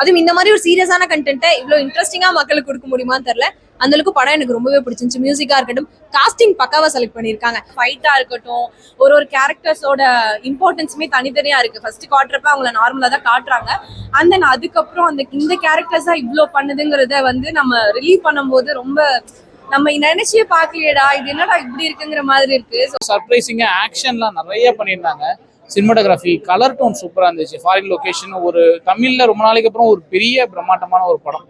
அதுவும் இந்த மாதிரி ஒரு சீரியஸான கண்டென்ட்டை இவ்வளவு இன்ட்ரெஸ்டிங்கா மக்களுக்கு கொடுக்க முடியுமான்னு தெரியல. அந்த அளவுக்கு படம் எனக்கு ரொம்பவே பிடிச்சிருந்துச்சு. மியூசிக்கா இருக்கட்டும், காஸ்டிங் பக்காவா செலக்ட் பண்ணியிருக்காங்க. ஃபைட்டா இருக்கட்டும், ஒரு ஒரு கேரக்டர்ஸோட இம்பார்ட்டன்ஸுமே தனித்தனியா இருக்கு. ஃபர்ஸ்ட் காட்டுறப்ப அவங்கள நார்மலா தான் காட்டுறாங்க. அண்ட் தென் அதுக்கப்புறம் இந்த கேரக்டர்ஸா இவ்வளோ பண்ணுதுங்கிறத வந்து நம்ம ரிலீவ் பண்ணும்போது ரொம்ப நம்ம நினைச்சே பார்க்கலையடா, இது என்னடா இப்படி இருக்குங்கிற மாதிரி இருக்கு. சர்ப்ரைசிங்கா ஆக்ஷன்லாம் நிறைய பண்ணியிருந்தாங்க. சினிமாட்டோகிராஃபி, கலர் டோன் சூப்பராக இருந்துச்சு. ஃபாரின் லொகேஷன், ஒரு தமிழ்ல ரொம்ப நாளைக்கு அப்புறம் ஒரு பெரிய பிரம்மாண்டமான ஒரு படம்.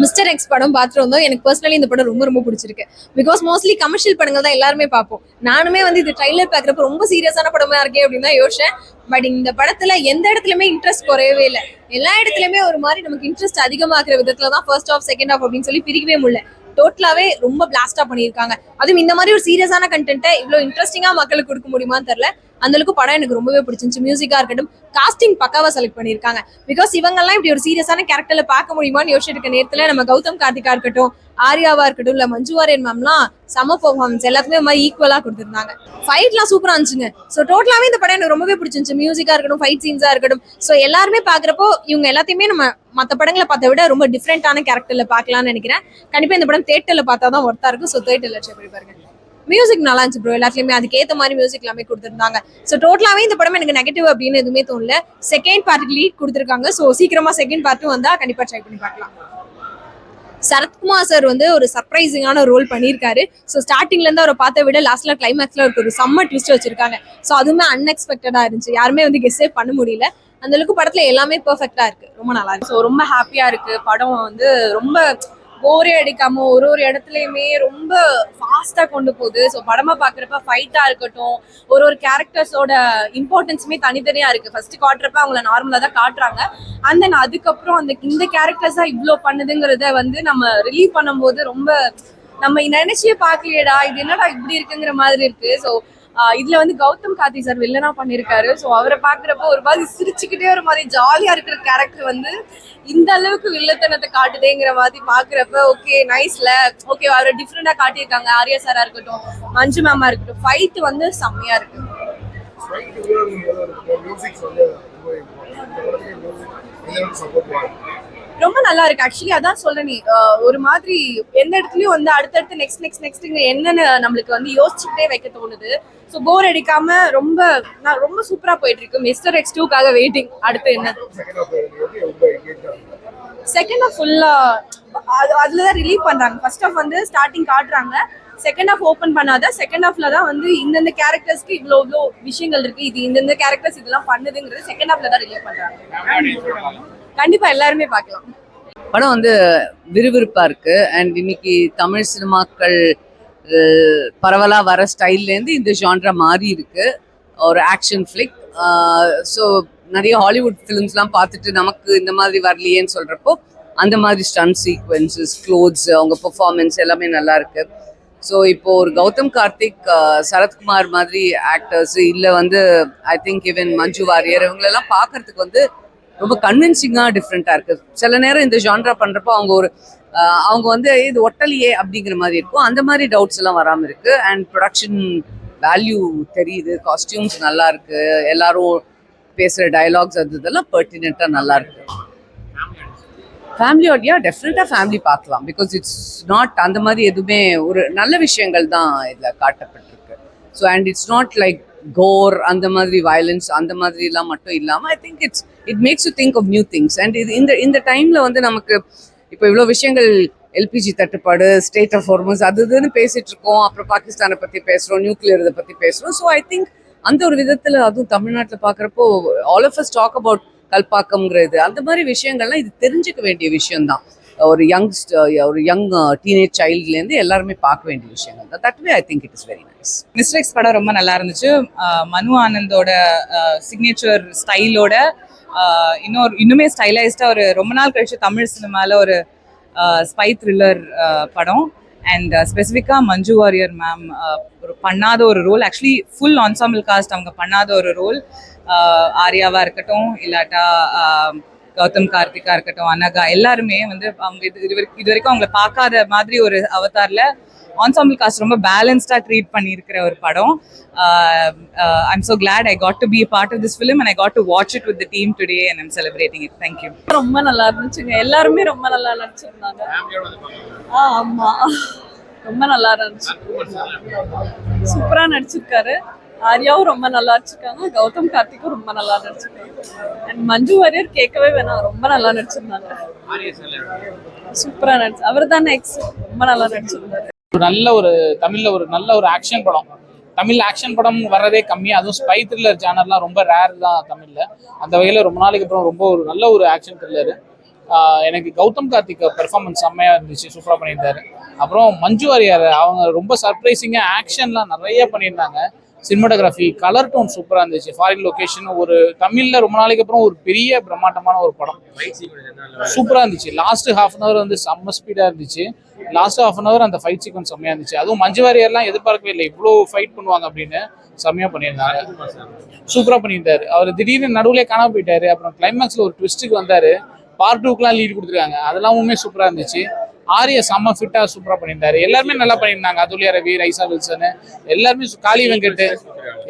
மிஸ்டர் எக்ஸ் படம் பார்த்துட்டு வந்தோம். எனக்கு பர்சனலி இந்த படம் ரொம்ப ரொம்ப பிடிச்சிருக்கு. பிகாஸ் மோஸ்ட்லி கமர்ஷியல் படங்கள் தான் எல்லாருமே பார்ப்போம். நானுமே வந்து இது ட்ரைலர் பார்க்குறப்ப ரொம்ப சீரியஸான படமா இருக்கே அப்படின்னு தான் யோசிச்சேன். பட் இந்த படத்துல எந்த இடத்துலயுமே இன்ட்ரெஸ்ட் குறையவே இல்லை. எல்லா இடத்துலயுமே ஒரு மாதிரி நமக்கு இன்ட்ரெஸ்ட் அதிகமாக்குற விதத்துல தான் ஃபர்ஸ்ட் ஹாஃப் செகண்ட் ஹாஃப் அப்படின்னு சொல்லி பிரிக்கவே முடியல. டோட்டலாவே ரொம்ப பிளாஸ்டா பண்ணியிருக்காங்க. அதுவும் இந்த மாதிரி ஒரு சீரியஸான கண்டென்ட்டை இவ்வளவு இன்ட்ரெஸ்டிங்கா மக்களுக்கு கொடுக்க முடியுமான்னு தெரியல. அந்த அளவுக்கு படம் எனக்கு ரொம்பவே பிடிச்சிருந்துச்சு. மியூசிக்கா இருக்கட்டும், காஸ்டிங் பக்காவா செலக்ட் பண்ணியிருக்காங்க. பிகாஸ் இவங்கெல்லாம் இப்படி ஒரு சீரியஸான கேரக்டர்ல பார்க்க முடியுமான்னு யோசிச்சுட்டு இருக்க நேரத்துல நம்ம கௌதம் கார்த்திகா இருக்கட்டும், ஆர்யாவா இருக்கட்டும், இல்ல மஞ்சு வாரியர் மேம்லாம் செம பெர்ஃபார்மன்ஸ் எல்லாத்துக்குமே மாதிரி ஈக்குவலா கொடுத்துருந்தாங்க. ஃபைட்லாம் சூப்பரா இருந்துச்சுங்க. ஸோ டோட்டலாவே இந்த படம் எனக்கு ரொம்பவே பிடிச்சிருந்துச்சு. மியூசிக்கா இருக்கட்டும், ஃபைட் சீன்ஸா இருக்கட்டும். ஸோ எல்லாருமே பாக்குறப்போ இவங்க எல்லாத்தையுமே நம்ம மற்ற படங்களை பார்த்த விட ரொம்ப டிஃப்ரெண்டான கேரக்டர்ல பார்க்கலாம்னு நினைக்கிறேன். கண்டிப்பா இந்த படம் தேட்டர்ல பார்த்தா தான் ஒர்த்தா இருக்கும். ஸோ தேட்டர்ல போய் பாருங்க. மியூசிக் நல்லா இருந்துச்சு ப்ரோ. எல்லாத்துலயுமே அதுக்கேற்ற மாதிரி மியூசிக் எல்லாமே கொடுத்துருந்தாங்க. ஸோ டோட்டலாவே இந்த படம் எனக்கு நெகட்டிவ் அப்படின்னு எதுவுமே தோணல. செகண்ட் பார்ட்டுக்கு லீட் கொடுத்துருக்காங்க. ஸோ சீக்கிரமா செகண்ட் பார்ட்டும் வந்தா கண்டிப்பா ட்ரை பண்ணி பார்க்கலாம். சரத்குமார் சார் வந்து ஒரு சர்ப்ரைசிங்கான ரோல் பண்ணியிருக்காரு. ஸோ ஸ்டார்டிங்ல இருந்து அவரை பார்த்த விட லாஸ்ட்ல கிளைமேக்ஸ்ல ஒரு செம்ம ட்விஸ்ட் வச்சிருக்காங்க. ஸோ அதுவுமே அன்எக்ஸ்பெக்டடா இருந்துச்சு. யாருமே வந்து கெஸ்ஸே பண்ண முடியல. அந்த அளவுக்கு படத்துல எல்லாமே பெர்ஃபெக்டா இருக்கு. ரொம்ப நல்லா இருக்கு. ஸோ ரொம்ப ஹாப்பியா இருக்கு. படம் வந்து ரொம்ப போரே அடிக்காம ஒரு இடத்துலயுமே ரொம்ப ஃபாஸ்டா கொண்டு போகுது. ஸோ படமா பாக்குறப்ப ஃபைட்டா இருக்கட்டும், ஒரு ஒரு கேரக்டர்ஸோட இம்பார்ட்டன்ஸுமே தனித்தனியா இருக்கு. ஃபர்ஸ்ட் காட்டுறப்ப அவங்கள நார்மலா தான் காட்டுறாங்க. அண்ட் தென் அதுக்கப்புறம் இந்த கேரக்டர்ஸா இவ்வளோ பண்ணுதுங்கிறத வந்து நம்ம ரிலீவ் பண்ணும்போது ரொம்ப நம்ம நினைச்சே பார்க்கலையடா, இது என்னடா இப்படி இருக்குங்கிற மாதிரி இருக்கு. ஸோ இதுல வந்து கௌதம் கார்த்தி சார் வில்லனா பண்ணிருக்காரு. ஸோ அவரை பாக்குறப்ப ஒரு மாதிரி சிரிச்சுக்கிட்டே ஒரு மாதிரி ஜாலியா இருக்கிற கேரக்டர் வந்து இந்த அளவுக்கு வில்லத்தனத்தை காட்டுதேங்கிற மாதிரி பாக்குறப்ப ஓகே நைஸ்ல, ஓகே அவரை டிஃப்ரெண்டா காட்டியிருக்காங்க. ஆர்யா சாரா இருக்கட்டும், மஞ்சு மேமா இருக்கட்டும், ஃபைட் வந்து செம்மையா இருக்கு. ரொம்ப நல்லா இருக்கு. ஆக்சுவலி அதான் சொல்றேன், ஒரு மாதிரி எந்த இடத்துலயும் வந்து அடுத்தடுத்து நெக்ஸ்ட் என்னன்னு நம்மளுக்கு வந்து யோசிச்சுட்டே வைக்க தோணுது. ஸோ போர் அடிக்காம ரொம்ப சூப்பரா போயிட்டு இருக்கு. மிஸ்டர் எக்ஸ் 2க்காக வெயிட்டிங். அடுத்து என்ன செகண்ட் ஹாஃப் ஃபுல்லா அதுலதான் ரிலீவ் பண்றாங்க. ஃபர்ஸ்ட் ஹாஃப் வந்து ஸ்டார்டிங் காட்டுறாங்க. செகண்ட் ஹாஃப் ஓபன் பண்ணாத செகண்ட் ஹாஃப்ல தான் வந்து இந்தந்த கேரக்டர்ஸ்க்கு இவ்வளோ விஷயங்கள் இருக்கு, இது இந்தந்த கேரக்டர்ஸ் இதெல்லாம் பண்ணுதுங்கிறது செகண்ட் ஹாஃப்ல தான் ரிலீவ் பண்றாங்க. கண்டிப்பா எல்லாருமே பார்க்கலாம். படம் வந்து விறுவிறுப்பா இருக்கு. அண்ட் இன்னைக்கு தமிழ் சினிமாக்கள் பரவலா வர ஸ்டைல்லேருந்து இந்த ஜான்ரா மாறி இருக்கு. ஒரு ஆக்ஷன் ஃபிளிக். ஸோ நிறைய ஹாலிவுட் ஃபிலிம்ஸ்லாம் பார்த்துட்டு நமக்கு இந்த மாதிரி வரலையேன்னு சொல்றப்போ அந்த மாதிரி ஸ்டன் சீக்வன்சஸ், க்ளோத்ஸ், அவங்க பெர்ஃபார்மன்ஸ் எல்லாமே நல்லா இருக்கு. ஸோ இப்போ ஒரு கௌதம் கார்த்திக், சரத்குமார் மாதிரி ஆக்டர்ஸ், இல்லை வந்து I think even Manju Warrier, இவங்களெல்லாம் பார்க்கறதுக்கு வந்து ரொம்ப கன்வின்சிங்காக டிஃப்ரெண்ட்டாக இருக்குது. சில நேரம் இந்த ஜான்ரா பண்ணுறப்போ அவங்க வந்து இது ஒட்டலையே அப்படிங்கிற மாதிரி இருக்கும். அந்த மாதிரி டவுட்ஸ் எல்லாம் வராமல் இருக்குது. அண்ட் ப்ரொடக்ஷன் வேல்யூ தெரியுது. காஸ்டியூம்ஸ் நல்லா இருக்கு. எல்லாரும் பேசுகிற டயலாக்ஸ் இதெல்லாம் பெர்டினெண்ட்டாக நல்லா இருக்கு. ஃபேமிலியோடயா டெஃபினட்டாக ஃபேமிலி பார்க்கலாம். பிகாஸ் இட்ஸ் நாட் அந்த மாதிரி எதுவுமே ஒரு நல்ல விஷயங்கள் தான் இதில் காட்டப்பட்டிருக்கு. So and it's not like gore, அந்த மாதிரி வயலன்ஸ் அந்த மாதிரிலாம் மட்டும் இல்லாமல் I think it makes you think of new things. And இந்த டைமில் வந்து நமக்கு இப்போ இவ்வளோ விஷயங்கள், எல்பிஜி தட்டுப்பாடு, ஸ்டேட் ஆஃப் ஹார்மோன்ஸ் அதுன்னு பேசிட்டு இருக்கோம். அப்புறம் பாகிஸ்தானை பற்றி பேசுகிறோம், நியூக்ளியர் இதை பற்றி பேசுகிறோம். ஸோ ஐ திங்க் அந்த ஒரு விதத்தில் அதுவும் தமிழ்நாட்டில் பார்க்குறப்போ all of us talk about கல்பாக்கம்ங்கிறது அந்த மாதிரி விஷயங்கள்லாம் இது தெரிஞ்சுக்க வேண்டிய விஷயம்தான். ஒரு யங் டீனேஜ் சைல்ட்லேருந்து எல்லாருமே பார்க்க வேண்டிய விஷயங்கள் தான். That way I think it is very nice. Mister X படம் ரொம்ப நல்லா இருந்துச்சு. மனு ஆனந்தோட சிக்னேச்சர் ஸ்டைலோட இன்னுமே ஸ்டைலைஸ்டாக ஒரு ரொம்ப நாள் கழிச்சு தமிழ் சினிமாவில் ஒரு ஸ்பை த்ரில்லர் படம். அண்ட் ஸ்பெசிஃபிக்காக மஞ்சு வாரியர் மேம் பண்ணாத ஒரு role, actually full ensemble cast அவங்க பண்ணாத ஒரு ரோல். ஆர்யாவாக இருக்கட்டும், இல்லாட்டா கௌதம் கார்த்திகா இருக்கட்டும், அனகா எல்லாருமே வந்து அவங்க இது வரைக்கும் அவங்கள பார்க்காத மாதிரி ஒரு அவதாரில் ensemble cast ரொம்ப பேலன்ஸ்டாக ட்ரீட் பண்ணியிருக்கிற ஒரு படம். I'm so glad I got to be a part of this film and I got to watch it with the team today and I'm celebrating it. Thank you. ரொம்ப நல்லா இருந்துச்சுங்க. எல்லாருமே ரொம்ப நல்லா நடிச்சிருந்தாங்க. ஆமா, ரொம்ப நல்லா இருந்துச்சு. சூப்பரா நடிச்சிருக்காரு. ஆர்யாவும் ரொம்ப நல்லா நடிச்சிருக்காங்க. கௌதம் கார்த்திக்கும் ரொம்ப நல்லா நடிச்சிருக்காங்க. அண்ட் மஞ்சு வாரியர் கேட்கவே வேணாம், ரொம்ப நல்லா நடிச்சிருந்தாங்க. சூப்பரா நடிச்சு அவர் தான் ரொம்ப நல்லா நடிச்சிருந்தாரு. தமிழ்ல ஒரு நல்ல ஒரு ஆக்ஷன் படம். தமிழ் ஆக்ஷன் படம் வர்றதே கம்மி, அதுவும் ஸ்பை த்ரில்லர் ஜானர்லாம் ரொம்ப ரேர் தான் தமிழ்ல. அந்த வகையில் ரொம்ப நாளைக்கு அப்புறம் ரொம்ப ஒரு நல்ல ஒரு ஆக்ஷன் த்ரில்லரு. எனக்கு கௌதம் கார்த்திக் பெர்ஃபார்மன்ஸ் செம்மையா இருந்துச்சு, சூப்பராக பண்ணியிருந்தாரு. அப்புறம் மஞ்சு வாரியர் அவங்க ரொம்ப சர்ப்ரைசிங்காக ஆக்ஷன்லாம் நிறைய பண்ணியிருந்தாங்க. சினிமாட்டோகிராஃபி, கலர் டோன் சூப்பராக இருந்துச்சு. ஃபாரின் லொகேஷன் ஒரு தமிழில் ரொம்ப நாளைக்கு அப்புறம் ஒரு பெரிய பிரம்மாண்டமான ஒரு படம் சூப்பராக இருந்துச்சு. லாஸ்ட் ½ வந்து செம்ம ஸ்பீடாக இருந்துச்சு. லாஸ்ட் ½ அந்த ஃபைட் சீக்வன்ஸ் செம்மையாக இருந்துச்சு. அதுவும் மஞ்சு வாரியர்லாம் எதிர்பார்க்கவே இல்லை இவ்வளோ ஃபைட் பண்ணுவாங்க அப்படின்னு. செம்மையாக பண்ணியிருந்தாங்க, சூப்பராக பண்ணியிருந்தாரு. அவர் திடீர்னு நடுவுலே காணாம போயிட்டாரு. அப்புறம் கிளைமேக்ஸில் ஒரு ட்விஸ்ட்டுக்கு வந்தார். பார்ட் 2க்குலாம் லீட் கொடுத்துருக்காங்க, அதெல்லாமுமே சூப்பராக இருந்துச்சு. ஆர்யா செம்ம ஃபிட்டாக சூப்பராக பண்ணியிருந்தாரு. எல்லாருமே நல்லா பண்ணியிருந்தாங்க. அதுலியா ரவி, ரைசா வில்சன் எல்லாருமே, காளி வெங்கட்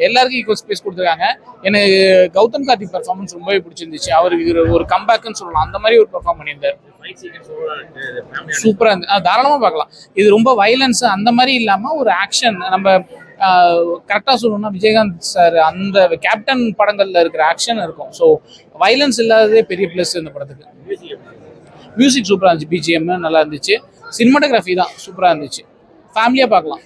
எல்லாருக்கும் ஈக்குவல் ஸ்பேஸ் கொடுத்துருக்காங்க. எனக்கு கௌதம் கார்த்திக் பெர்ஃபார்மன்ஸ் ரொம்பவே பிடிச்சிருந்துச்சு. அவருக்கு ஒரு கம்பேக்குன்னு சொல்லலாம், அந்த மாதிரி ஒரு பெர்ஃபார்ம் பண்ணியிருந்தாரு. சூப்பராக இருந்து தாராளமாக பார்க்கலாம். இது ரொம்ப வயலன்ஸ் அந்த மாதிரி இல்லாமல் ஒரு ஆக்ஷன். நம்ம கரெக்டாக சொல்லணும்னா விஜயகாந்த் சார் அந்த கேப்டன் படங்களில் இருக்கிற ஆக்ஷன் இருக்கும். ஸோ வயலன்ஸ் இல்லாததே பெரிய ப்ளஸ் இந்த படத்துக்கு. மியூசிக் சூப்பராக இருந்துச்சு, பிஜிஎம் நல்லா இருந்துச்சு. சினிமாட்டோகிராஃபி தான் சூப்பராக இருந்துச்சு, ஃபேமிலியாக பார்க்கலாம்.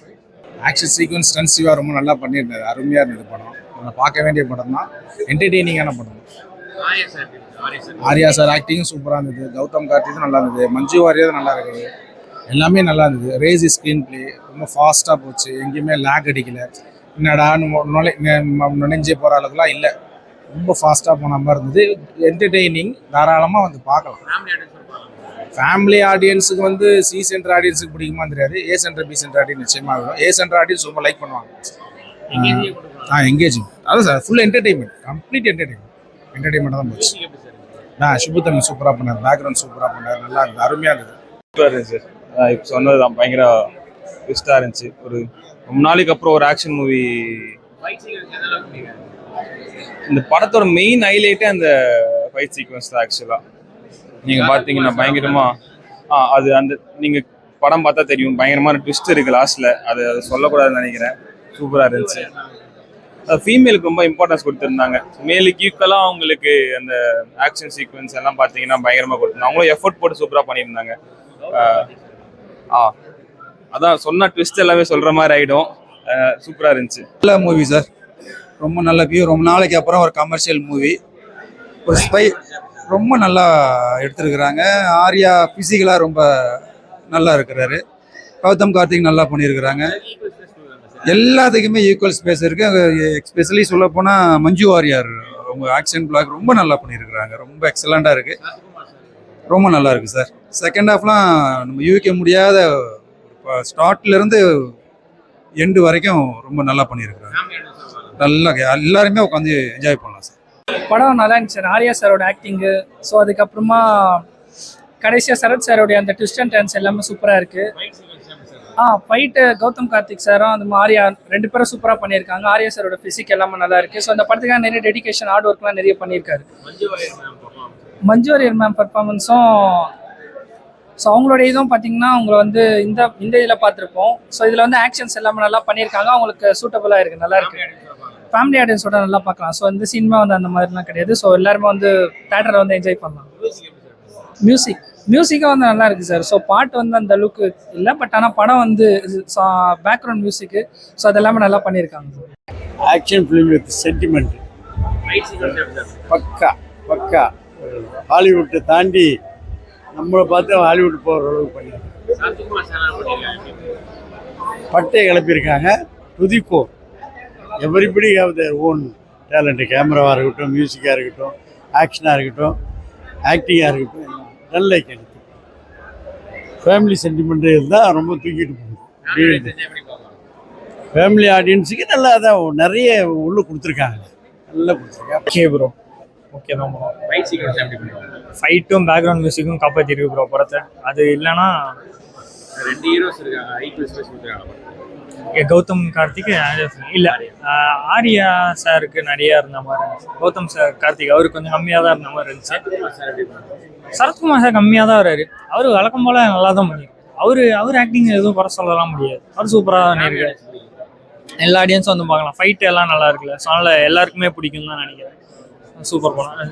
ஆக்ஷன் சீக்வன்ஸ் ஸ்டன்ஸிவாக ரொம்ப நல்லா பண்ணியிருந்தாரு. அருமையாக இருந்தது படம். நம்ம பார்க்க வேண்டிய படம் தான், என்டர்டெய்னிங்கான படம். ஆர்யா சார் ஆக்டிங்கும் சூப்பராக இருந்தது. கௌதம் கார்த்திக்கும் நல்லா இருந்தது. மஞ்சு வாரியர் நல்லா இருக்குது. எல்லாமே நல்லா இருந்தது. ரேசி ஸ்க்ரீன் பிளே ரொம்ப ஃபாஸ்ட்டாக போச்சு, எங்கேயுமே லேக் அடிக்கலை. என்னடா நுழைஞ்சே போகிற அளவுக்குலாம் இல்லை, ரொம்ப ஃபாஸ்ட்டாக போன மாதிரி இருந்தது. என்டர்டெய்னிங், தாராளமாக வந்து பார்க்கலாம். ஃபேமிலி ஆடியன்ஸுக்கு வந்து சி சென்டர் ஆடியன்ஸுக்கு பிடிக்குமா தெரியாது. A centre B centre audience நிச்சயமாக இருக்கும். ஏ சென்டர் ஆடியன்ஸ் ரொம்ப லைக் பண்ணுவாங்க. எங்கேஜிங் அதான் sir, full entertainment, complete entertainment தான் போச்சு. சுபுத்தன் சூப்பராக பண்ணார், பேக்ரவுண்ட் சூப்பராக பண்ணார், நல்லா இருந்தது, அருமையாக இருந்தது. சூப்பராக இருந்துச்சு சார். இப்போ சொன்னது தான் பயங்கர ட்விஸ்டாக இருந்துச்சு. ஒரு ரொம்ப நாளைக்கு அப்புறம் ஒரு ஆக்ஷன் மூவி. இந்த படத்தோட மெயின் ஹைலைட்டே அந்த ஃபைட் சீக்வன்ஸ் தான். ஆக்சுவலாக நீங்கள் பார்த்தீங்கன்னா பயங்கரமாக அது அந்த நீங்கள் படம் பார்த்தா தெரியும், பயங்கரமான ட்விஸ்ட் இருக்குது லாஸ்ட்டில். அது சொல்லக்கூடாதுன்னு நினைக்கிறேன். சூப்பராக இருந்துச்சு. ஃபீமேலுக்கு ரொம்ப இம்பார்ட்டன்ஸ் கொடுத்துருந்தாங்க. மேலுக்கு ஈக்குவலாக அவங்களுக்கு அந்த ஆக்ஷன் சீக்வன்ஸ் எல்லாம் பார்த்தீங்கன்னா பயங்கரமாக கொடுத்துருந்தாங்க. அவங்களும் எஃபோர்ட் போட்டு சூப்பராக பண்ணியிருந்தாங்க. அதான் சொன்ன ட்விஸ்ட் எல்லாமே சொல்கிற மாதிரி ஆகிடும். சூப்பராக இருந்துச்சு. நல்ல மூவி சார், ரொம்ப நல்ல வியூ. ரொம்ப நாளைக்கு அப்புறம் ஒரு கமர்ஷியல் மூவி, ஒரு ஸ்பை ரொம்ப நல்லா எடுத்துருக்குறாங்க. ஆர்யா ஃபிசிக்கலாக ரொம்ப நல்லா இருக்கிறாரு. கௌதம் கார்த்திக் நல்லா பண்ணியிருக்கிறாங்க. எல்லாத்துக்குமே ஈக்குவல் ஸ்பேஸ் இருக்குது. எஸ்பெஷலி சொல்ல போனால் மஞ்சு வாரியர் அவங்க ஆக்ஷன் பிளாக் ரொம்ப நல்லா பண்ணியிருக்கிறாங்க. ரொம்ப எக்ஸலண்ட்டாக இருக்குது, ரொம்ப நல்லா இருக்குது சார். செகண்ட் ஹாஃப்லாம் நம்ம யூகிக்க முடியாத, ஸ்டார்ட்லேருந்து எண்டு வரைக்கும் ரொம்ப நல்லா பண்ணியிருக்கிறாங்க. நல்லா எல்லாருமே உட்காந்து என்ஜாய் பண்ணலாம் சார். படம் நல்லா இருந்துச்சு சார். ஆர்யா சாரோட ஆக்டிங்கு, ஸோ அதுக்கப்புறமா கடைசியாக சரத் சாரோடைய அந்த ட்விஸ்ட் அண்ட் டர்ன்ஸ் எல்லாமே சூப்பராக இருக்குது. ஃபைட்டு கௌதம் கார்த்திக் சாரும் அந்த ஆர்யா 2 பேரும் சூப்பராக பண்ணியிருக்காங்க. ஆர்யா சாரோட ஃபிசிக் எல்லாமே நல்லா இருக்குது. ஸோ அந்த படத்துக்காக நிறைய டெடிகேஷன், ஹார்ட் ஒர்க்லாம் நிறைய பண்ணியிருக்காரு. மஞ்சு வாரியர் மேம் பர்ஃபார்மன்ஸும், ஸோ அவங்களோட இதுவும் பார்த்தீங்கன்னா அவங்கள வந்து இந்த இதில் பார்த்துருப்போம். ஸோ இதில் வந்து ஆக்ஷன்ஸ் எல்லாமே நல்லா பண்ணியிருக்காங்க. அவங்களுக்கு சூட்டபுளாக இருக்குது, நல்லா இருக்குது. ஃபேமிலி ஆடியன்ஸோட நல்லா பார்க்கலாம். ஸோ இந்த சினிமா வந்து அந்த மாதிரிலாம் கிடையாது. ஸோ எல்லாருமே வந்து தேட்டரில் வந்து என்ஜாய் பண்ணலாம். மியூசிக்கும் வந்து நல்லா இருக்குது சார். ஸோ பாட்டு வந்து அந்த அளவுக்கு இல்லை, பட் ஆனால் படம் வந்து பேக்ரவுண்ட் மியூசிக்கு, ஸோ அதெல்லாமே நல்லா பண்ணியிருக்காங்க sir. Action film with sentiment, பக்கா ஹாலிவுட்டை தாண்டி நம்மளை பார்த்து ஹாலிவுட் போகிற அளவுக்கு பண்ணியிருக்காங்க. பட்டையை கிளப்பியிருக்காங்க. துதிப்போ everybody have their own talent. கேமராவாக இருக்கட்டும், மியூசிக்காக இருக்கட்டும், ஆக்ஷனாக இருக்கட்டும், ஆக்டிங்காக இருக்கட்டும், நல்ல கிடைக்கும். ஃபேமிலி சென்டிமெண்ட் இருந்தால் ரொம்ப தூக்கிட்டு போகும். ஃபேமிலி ஆடியன்ஸுக்கு நல்லா தான் நிறைய உள்ள கொடுத்துருக்காங்க, நல்லா கொடுத்துருக்காங்க. ஓகே ப்ரோ, ஓகே தான் ப்ரோ. ஃபைட்டும் பேக்ரவுண்ட் மியூசிக்கும் காப்பாற்றிருக்கு ப்ரோ படத்தை. அது இல்லைன்னா 2 ஹீரோஸ் இருக்காங்க, ஈக்குவல் ஸ்பேஸ் கொடுத்துருக்காங்க. கௌதம் கார்த்திக் இல்லை ஆர்யா சாருக்கு நிறையா இருந்த மாதிரி இருந்துச்சு. கௌதம் சார் கார்த்திக் அவருக்கு கொஞ்சம் கம்மியாக தான் இருந்த மாதிரி இருந்துச்சு. சரத்குமார் சார் கம்மியாக தான் வர்றாரு. அவர் வழக்கம் போல் நல்லா தான் பண்ணியிருக்காரு. அவர் ஆக்டிங் எதுவும் குறை சொல்லலாம் முடியாது. அவர் சூப்பராக தான் பண்ணியிருக்காரு. எல்லா ஆடியன்ஸும் வந்து பார்க்கலாம். ஃபைட்டு எல்லாம் நல்லா இருக்குல்ல, ஸோ அதனால் எல்லாருக்குமே பிடிக்கும் தான் நினைக்கிறேன். சூப்பர் படம்.